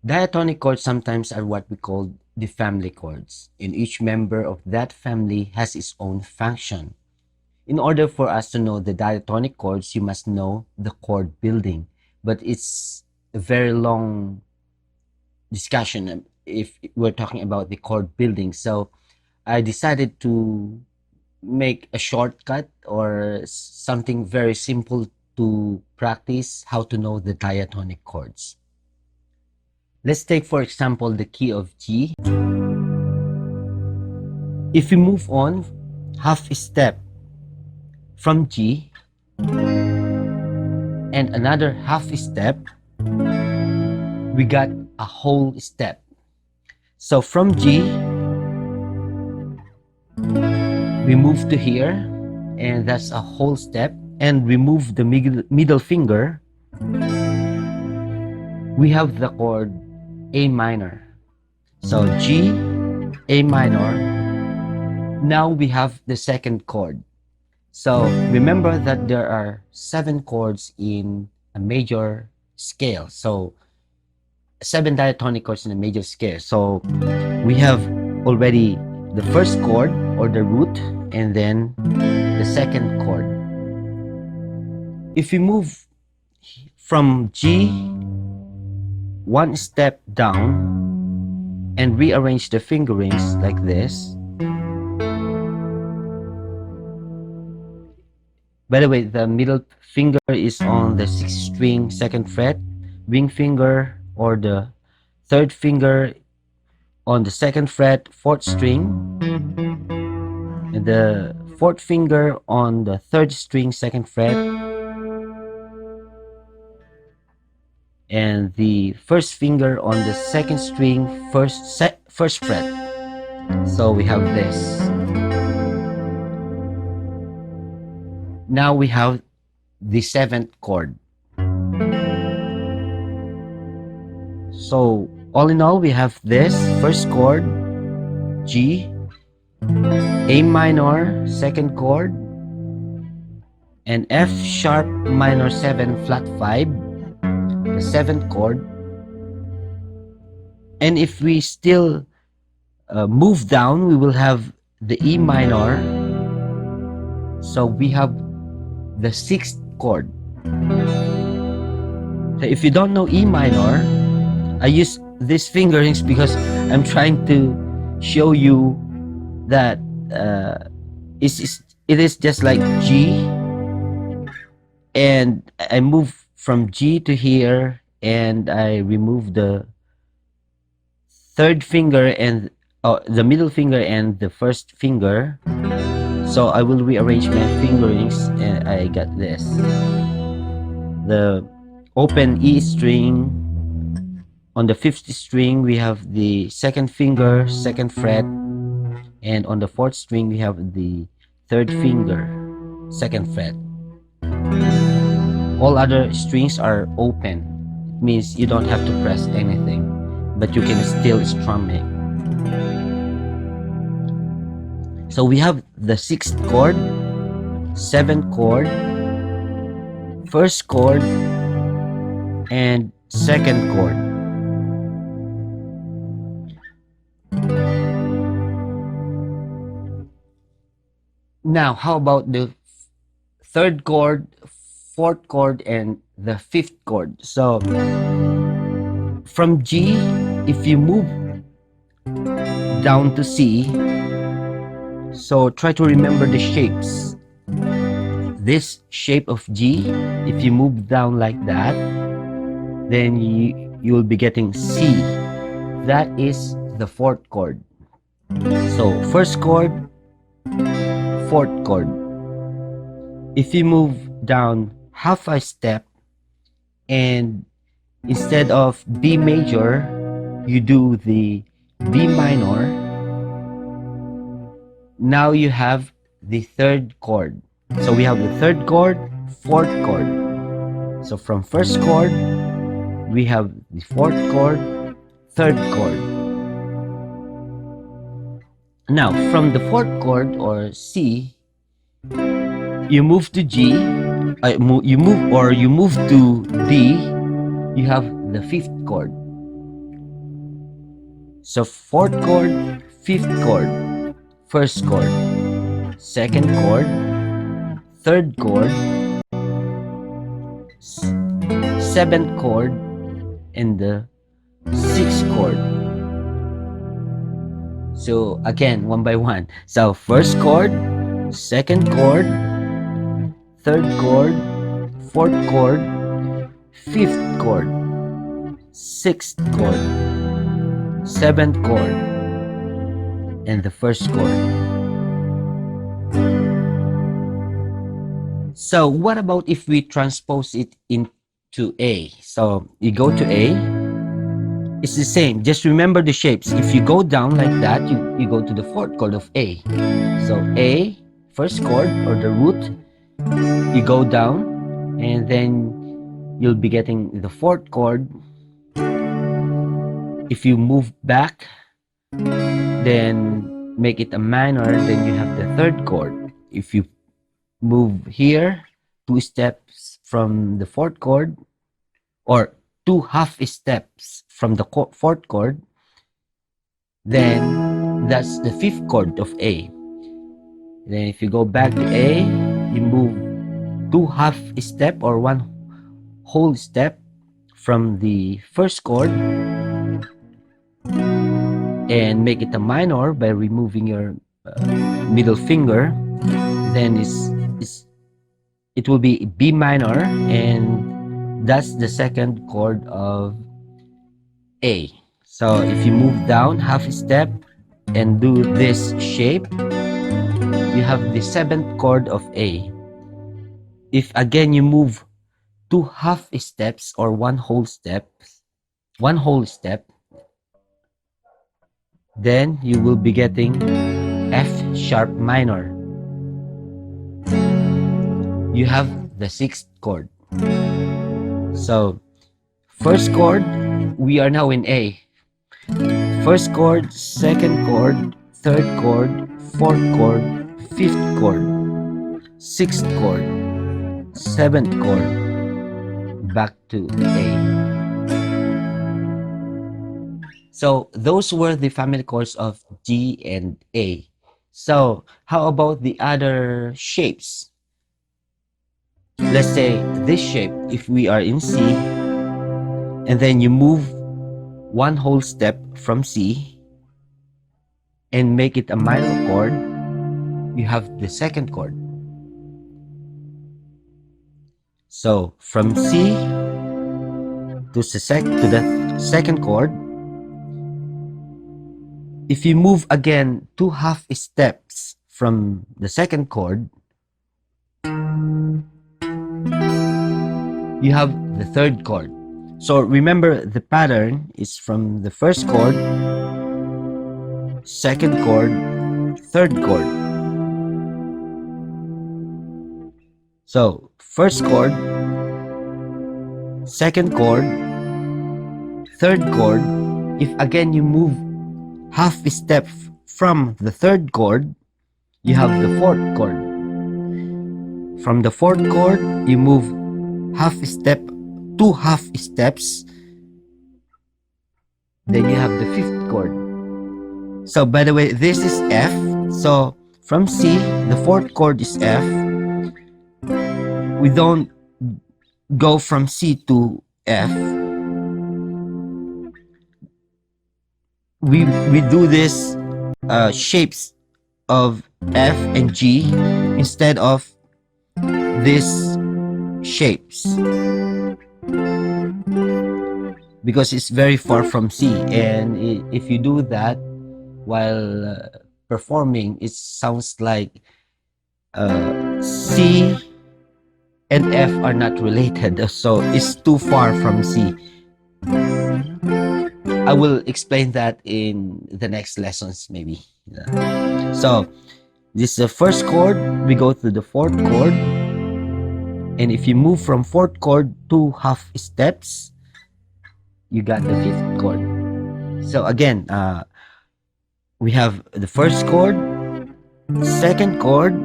Diatonic chords sometimes are what we call the family chords, and each member of that family has its own function. In order for us to know the diatonic chords, you must know the chord building, but it's a very long discussion if we're talking about the chord building. So I decided to make a shortcut or something very simple to practice how to know the diatonic chords. Let's take, for example, the key of G. If we move on half a step from G and another half a step, we got a whole step. So from G, we move to here, and that's a whole step. And we move the middle finger, we have the chord A minor. So G, A minor. Now we have the second chord. So remember that there are 7 chords in a major scale. So 7 diatonic chords in a major scale. So we have already the first chord or the root, and then the second chord. If we move from G one step down and rearrange the fingerings like this. By the way, the middle finger is on the 6th string 2nd fret, ring finger or the 3rd finger on the 2nd fret 4th string, and the 4th finger on the 3rd string 2nd fret, and the 1st finger on the 2nd string 1st fret. So we have this. Now we have the 7th chord. So all in all, we have this first chord, G, A minor, 2nd chord, and F sharp minor 7 flat 5, the 7th chord. And if we still move down, we will have the E minor. So we have the 6th chord. So if you don't know E minor, I use these fingerings because I'm trying to show you that it is just like G, and I move from G to here, and I remove the 3rd finger and the middle finger and the 1st finger. So I will rearrange my fingerings, and I got this. The open E string. On the 5th string, we have the 2nd finger, 2nd fret, and on the 4th string, we have the 3rd finger, 2nd fret. All other strings are open. It means you don't have to press anything, but you can still strum it. So we have the 6th chord, 7th chord, 1st chord, and 2nd chord. Now, how about the 3rd chord, 4th chord, and the 5th chord? So from G, if you move down to C, so try to remember the shapes. This shape of G, if you move down like that, then you will be getting C. That is the 4th chord. So 1st chord, 4th chord. If you move down half a step, and instead of B major, you do the B minor, now you have the 3rd chord. So we have the 3rd chord, 4th chord. So from 1st chord, we have the 4th chord, 3rd chord. Now from the 4th chord or C, you move to G, you move to D, you have the 5th chord. So fourth chord, fifth chord, first chord, second chord, third chord, seventh chord, and the sixth chord. So again, one by one. So first chord, second chord, third chord, fourth chord, fifth chord, sixth chord, seventh chord, and the first chord. So what about if we transpose it into A? So you go to A, it's the same. Just remember the shapes. If you go down like that, you go to the fourth chord of A. So A, first chord or the root, you go down, and then you'll be getting the fourth chord. If you move back, then make it a minor, then you have the third chord. If you move here, 2 steps from the fourth chord, or 2 half steps from the fourth chord, then that's the fifth chord of A. Then if you go back to A, you move 2 half step or 1 whole step from the first chord and make it a minor by removing your middle finger. Then it will be B minor, and that's the second chord of A. So if you move down half step and do this shape, you have the seventh chord of A. If again you move 2 half steps or 1 whole step, then you will be getting F sharp minor. You have the sixth chord. So first chord, we are now in A. First chord, second chord, third chord, fourth chord, fifth chord, sixth chord, seventh chord, back to A. So those were the family chords of G and A. So how about the other shapes? Let's say this shape, if we are in C, and then you move 1 whole step from C and make it a minor chord, you have the second chord. So from C to the second chord, if you move again 2 half steps from the second chord, you have the third chord. So remember, the pattern is from the first chord, second chord, third chord. So first chord, second chord, third chord. If again you move half step from the third chord, you have the fourth chord. From the fourth chord, you move half step, 2 half steps, then you have the fifth chord. So by the way, this is F. So from C, the fourth chord is F. We don't go from C to F. We do this shapes of F and G instead of these shapes, because it's very far from C, and if you do that while performing, it sounds like C and F are not related, so it's too far from C. I will explain that in the next lessons maybe. So this is the first chord, we go to the fourth chord, and if you move from fourth chord 2 half steps, you got the fifth chord. So again, we have the first chord, second chord,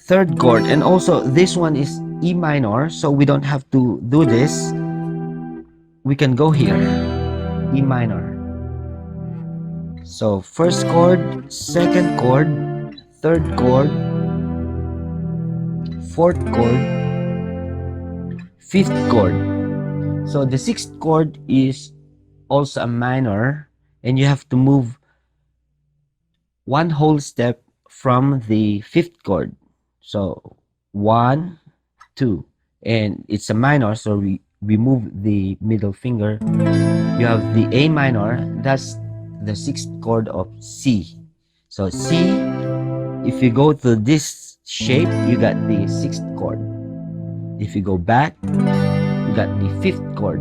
third chord, and also this one is E minor, so we don't have to do this. We can go here, E minor. So first chord, second chord, third chord, fourth chord, fifth chord. So the sixth chord is also a minor, and you have to move one whole step from the fifth chord. So 1, 2, and it's a minor, so we move the middle finger. You have the A minor, that's the sixth chord of C. So C, if you go to this shape, you got the sixth chord. If you go back, you got the fifth chord.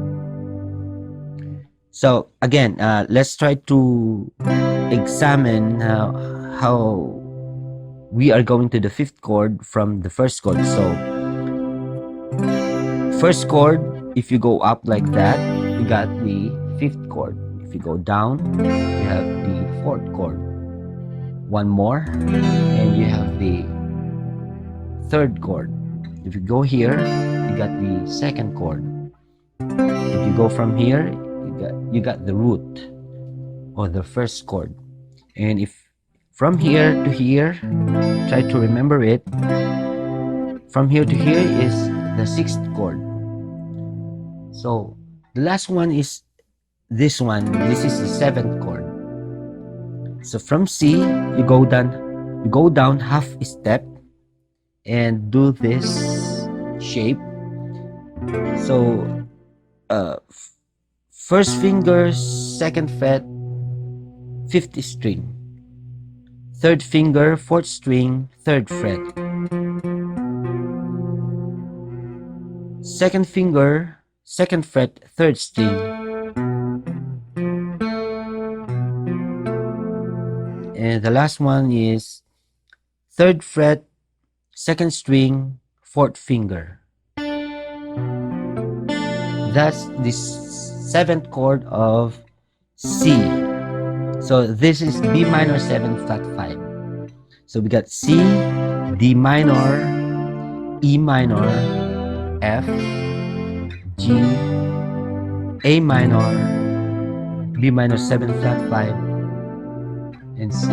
So again, let's try to examine how we are going to the fifth chord from the first chord. So first chord, if you go up like that, you got the fifth chord. If you go down, you have the fourth chord. One more, and you have the third chord. If you go here, you got the second chord. If you go from here, you got the root or the first chord. And if from here to here, try to remember it. From here to here is the sixth chord. So the last one is this one. This is the seventh chord. So from C, you go down half a step and do this shape. So first finger, second fret, fifth string. Third finger, fourth string, third fret. Second finger, second fret, third string. And the last one is third fret, second string, fourth finger. That's the seventh chord of C. So this is D minor 7 flat 5. So we got C, D minor, E minor, F, G, A minor, B minor 7 flat 5, and C.